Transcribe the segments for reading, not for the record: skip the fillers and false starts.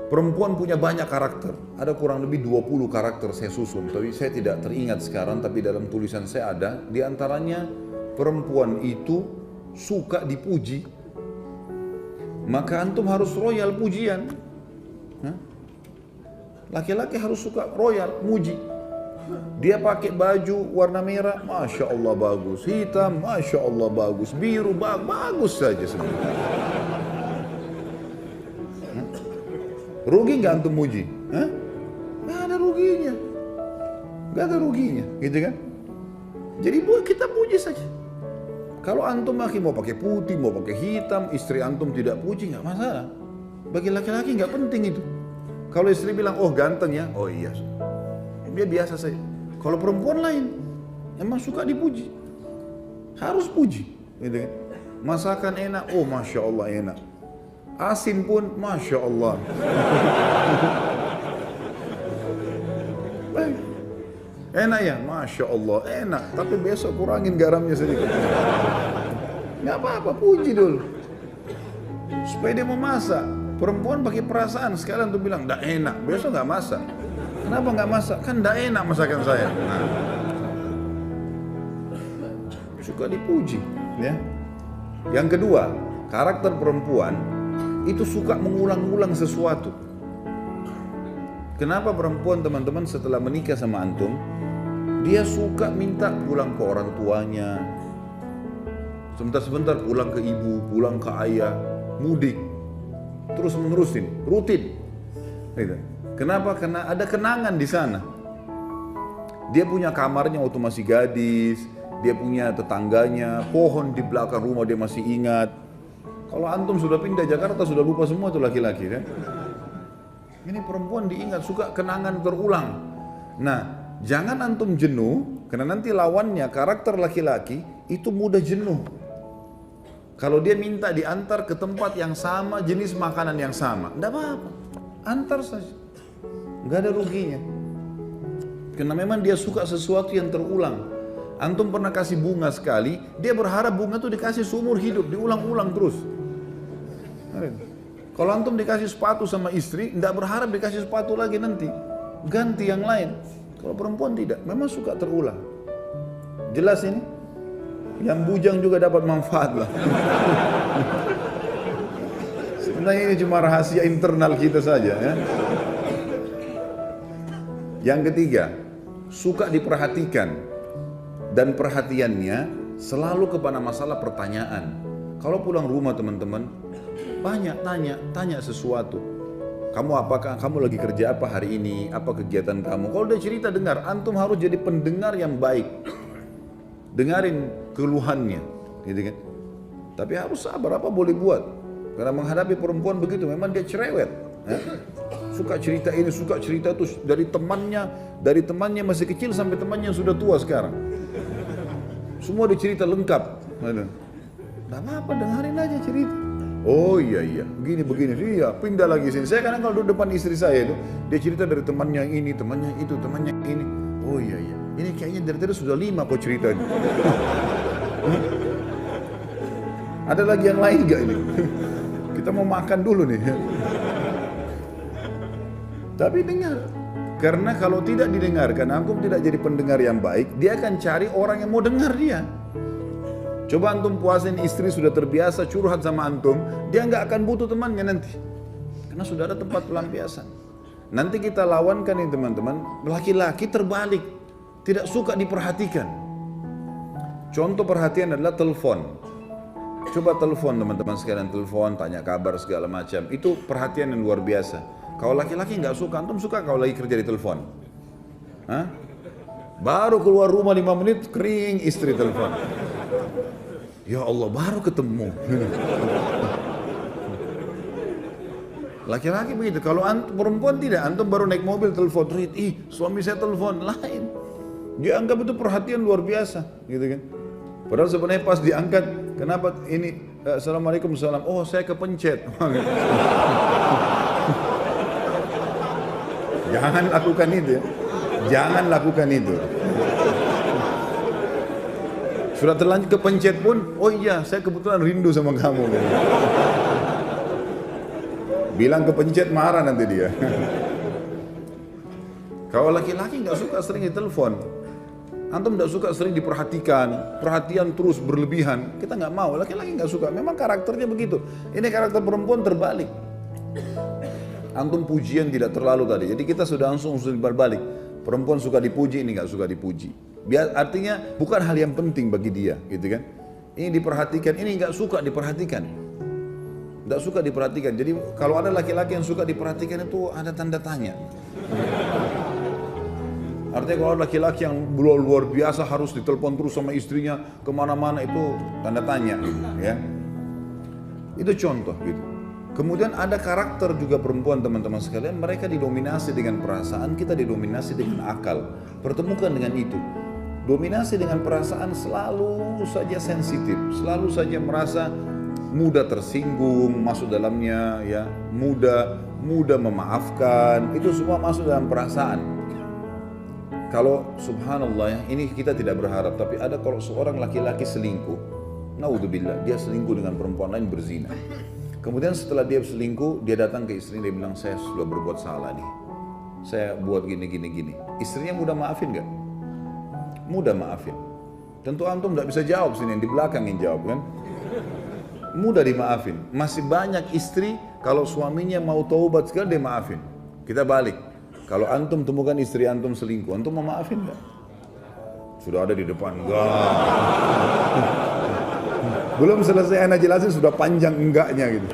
Perempuan punya banyak karakter, ada kurang lebih 20 karakter saya susun, tapi saya tidak teringat sekarang, tapi dalam tulisan saya ada, di antaranya perempuan itu suka dipuji, maka antum harus royal pujian. Laki-laki harus suka royal, muji. Dia pakai baju warna merah, Masya Allah bagus. Hitam, Masya Allah bagus. Biru, bagus saja sebenarnya. Rugi nggak antum muji? Nggak ada ruginya. Nggak ada ruginya, gitu kan? Jadi kita puji saja. Kalau antum mau pakai putih, mau pakai hitam, istri antum tidak puji, nggak masalah. Bagi laki-laki nggak penting itu. Kalau istri bilang, oh ganteng ya, oh iya. Dia biasa saja. Kalau perempuan lain, emang suka dipuji. Harus puji. Gitu kan? Masakan enak, oh Masya Allah enak. Asin pun, Masya Allah. Enak ya, Masya Allah, enak. Tapi besok kurangin garamnya sedikit. Nggak apa-apa, puji dulu. Supaya dia mau masak. Perempuan pakai perasaan, sekalian tuh bilang, nggak enak, besok nggak masak. Kenapa nggak masak? Kan nggak enak masakan saya. Nah. Suka dipuji, ya. Yang kedua, karakter perempuan itu suka mengulang-ulang sesuatu. Kenapa perempuan teman-teman setelah menikah sama antum, dia suka minta pulang ke orang tuanya, sebentar-sebentar pulang ke ibu, pulang ke ayah, mudik, terus menerusin, rutin. Gitu. Kenapa? Karena ada kenangan di sana. Dia punya kamarnya waktu masih gadis, dia punya tetangganya, pohon di belakang rumah dia masih ingat. Kalau antum sudah pindah Jakarta sudah lupa semua tuh laki-laki kan. Ini perempuan diingat, suka kenangan terulang. Nah, jangan antum jenuh, karena nanti lawannya karakter laki-laki itu mudah jenuh. Kalau dia minta diantar ke tempat yang sama, jenis makanan yang sama, enggak apa-apa, antar saja, enggak ada ruginya. Karena memang dia suka sesuatu yang terulang. Antum pernah kasih bunga sekali, dia berharap bunga itu dikasih seumur hidup, diulang-ulang terus. Kalau antum dikasih sepatu sama istri, tidak berharap dikasih sepatu lagi nanti, ganti yang lain. Kalau perempuan tidak, memang suka terulang. Jelas ini? Yang bujang juga dapat manfaat lah. Sebenarnya ini cuma rahasia internal kita saja ya. Yang ketiga, suka diperhatikan. Dan perhatiannya selalu kepada masalah pertanyaan. Kalau pulang rumah teman-teman, banyak tanya sesuatu. Kamu lagi kerja apa hari ini? Apa kegiatan kamu? Kalau dia cerita dengar, antum harus jadi pendengar yang baik. Dengarin keluhannya, gitu kan? Tapi harus sabar, apa boleh buat? Karena menghadapi perempuan begitu, memang dia cerewet. Suka cerita ini, suka cerita itu dari temannya masih kecil sampai temannya sudah tua sekarang. Semua dicerita lengkap. Tidak apa-apa, dengarin aja cerita. Oh iya, begini, iya pindah lagi sini. Saya kadang kalau duduk depan istri saya itu, dia cerita dari temannya ini, temannya itu, temannya ini. Oh iya, ini kayaknya dari tadi sudah 5 kok cerita ini. Ada lagi yang lain gak ini? Kita mau makan dulu nih. Tapi dengar. Karena kalau tidak didengarkan, antum tidak jadi pendengar yang baik, dia akan cari orang yang mau dengar dia. Coba antum puasin istri sudah terbiasa curhat sama antum, dia nggak akan butuh temannya nanti. Karena sudah ada tempat pelampiasan. Nanti kita lawankan ini teman-teman, laki-laki terbalik, tidak suka diperhatikan. Contoh perhatian adalah telepon. Coba telepon teman-teman sekalian, telepon, tanya kabar segala macam. Itu perhatian yang luar biasa. Kalau laki-laki nggak suka, antum suka kalau lagi kerja di telepon? Hah? Baru keluar rumah 5 menit, kering istri telepon. Ya Allah, baru ketemu. Laki-laki begitu. Kalau perempuan tidak, antum baru naik mobil telepon, suami saya telepon, lain. Dia anggap itu perhatian luar biasa, gitu kan? Padahal sebenarnya pas diangkat, kenapa ini? Assalamualaikum, salam. Oh, saya kepencet. Jangan lakukan itu ya. Jangan lakukan itu. Sudah terlanjur kepencet pun, oh iya saya kebetulan rindu sama kamu. Bilang kepencet marah nanti dia. Kalau laki-laki nggak suka sering ditelepon, antum nggak suka sering diperhatikan, perhatian terus berlebihan, kita nggak mau. Laki-laki nggak suka, memang karakternya begitu. Ini karakter perempuan terbalik. Antum pujian tidak terlalu tadi, jadi kita sudah langsung berbalik. Perempuan suka dipuji, ini nggak suka dipuji. Artinya bukan hal yang penting bagi dia, gitu kan? Ini diperhatikan, ini nggak suka diperhatikan. Nggak suka diperhatikan. Jadi kalau ada laki-laki yang suka diperhatikan itu ada tanda tanya. Artinya kalau laki-laki yang luar biasa harus ditelepon terus sama istrinya kemana-mana, itu tanda tanya, ya. Itu contoh gitu. Kemudian ada karakter juga perempuan teman-teman sekalian, mereka didominasi dengan perasaan, kita didominasi dengan akal. Pertemukan dengan itu. Dominasi dengan perasaan selalu saja sensitif, selalu saja merasa mudah tersinggung, masuk dalamnya, ya, mudah memaafkan, itu semua masuk dalam perasaan. Kalau subhanallah ya, ini kita tidak berharap, tapi ada kalau seorang laki-laki selingkuh, naudzubillah, dia selingkuh dengan perempuan lain, berzina. Kemudian setelah dia selingkuh, dia datang ke istrinya, dia bilang, saya sudah berbuat salah nih, saya buat gini. Istrinya mudah maafin gak? Mudah maafin. Tentu antum gak bisa jawab sini, yang di belakang yang jawab kan. Mudah dimaafin. Masih banyak istri kalau suaminya mau taubat sekali dia maafin. Kita balik. Kalau antum temukan istri antum selingkuh, antum mau maafin gak? Sudah ada di depan, enggak. Belum selesai anak jelasin sudah panjang enggaknya gitu.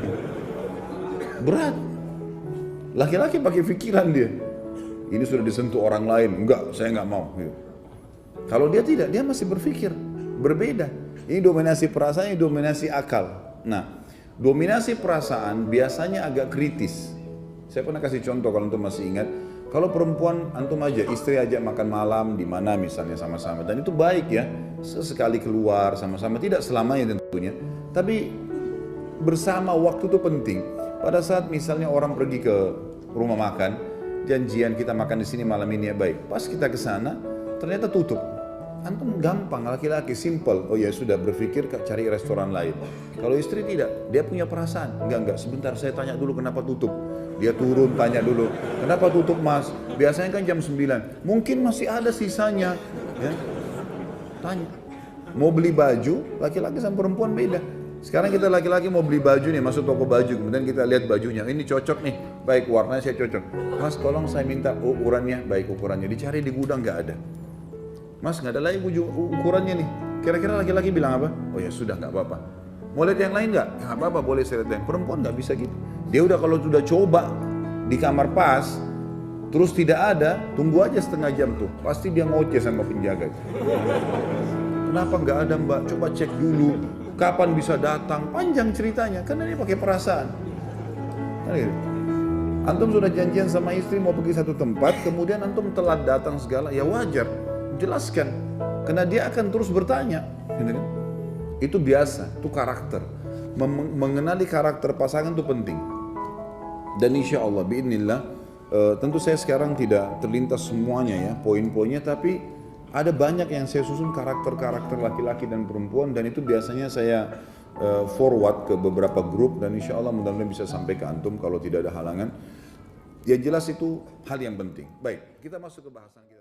Berat. Laki-laki pakai pikiran dia. Ini sudah disentuh orang lain, enggak, saya enggak mau. Gitu. Kalau dia tidak, dia masih berpikir berbeda. Ini dominasi perasaan, ini dominasi akal. Nah, dominasi perasaan biasanya agak kritis. Saya pernah kasih contoh kalau antum masih ingat. Kalau perempuan antum aja, istri ajak makan malam di mana misalnya sama-sama, dan itu baik ya, sesekali keluar sama-sama, tidak selamanya tentunya, tapi bersama waktu itu penting. Pada saat misalnya orang pergi ke rumah makan, janjian kita makan di sini malam ini ya baik. Pas kita ke sana, ternyata tutup. Antum gampang, laki-laki simple, oh ya sudah berpikir cari restoran lain. Kalau istri tidak, dia punya perasaan, enggak, sebentar saya tanya dulu kenapa tutup. Dia turun tanya dulu, kenapa tutup mas? Biasanya kan jam 9, mungkin masih ada sisanya. Ya. Tanya, mau beli baju, laki-laki sama perempuan beda. Sekarang kita laki-laki mau beli baju nih, masuk toko baju, kemudian kita lihat bajunya, ini cocok nih, baik warnanya saya cocok. Mas tolong saya minta ukurannya, baik ukurannya, dicari di gudang nggak ada. Mas nggak ada lagi ukurannya nih, kira-kira laki-laki bilang apa? Oh ya sudah nggak apa-apa. Mau lihat yang lain nggak? Nggak apa-apa, boleh saya lihat yang. Perempuan nggak bisa gitu. Dia udah kalau sudah coba di kamar pas, terus tidak ada, tunggu aja setengah jam tuh. Pasti dia ngoceh sama penjaga. Kenapa nggak ada mbak? Coba cek dulu. Kapan bisa datang? Panjang ceritanya, karena dia pakai perasaan. Antum sudah janjian sama istri mau pergi satu tempat, kemudian antum telat datang segala, ya wajar. Jelaskan, karena dia akan terus bertanya. Itu biasa, itu karakter. Mengenali karakter pasangan itu penting. Dan insya Allah, biidnillah, tentu saya sekarang tidak terlintas semuanya ya, poin-poinnya, tapi ada banyak yang saya susun karakter-karakter laki-laki dan perempuan, dan itu biasanya saya forward ke beberapa grup, dan insya Allah mudah-mudahan bisa sampai ke antum kalau tidak ada halangan. Yang jelas itu hal yang penting. Baik, kita masuk ke bahasan kita.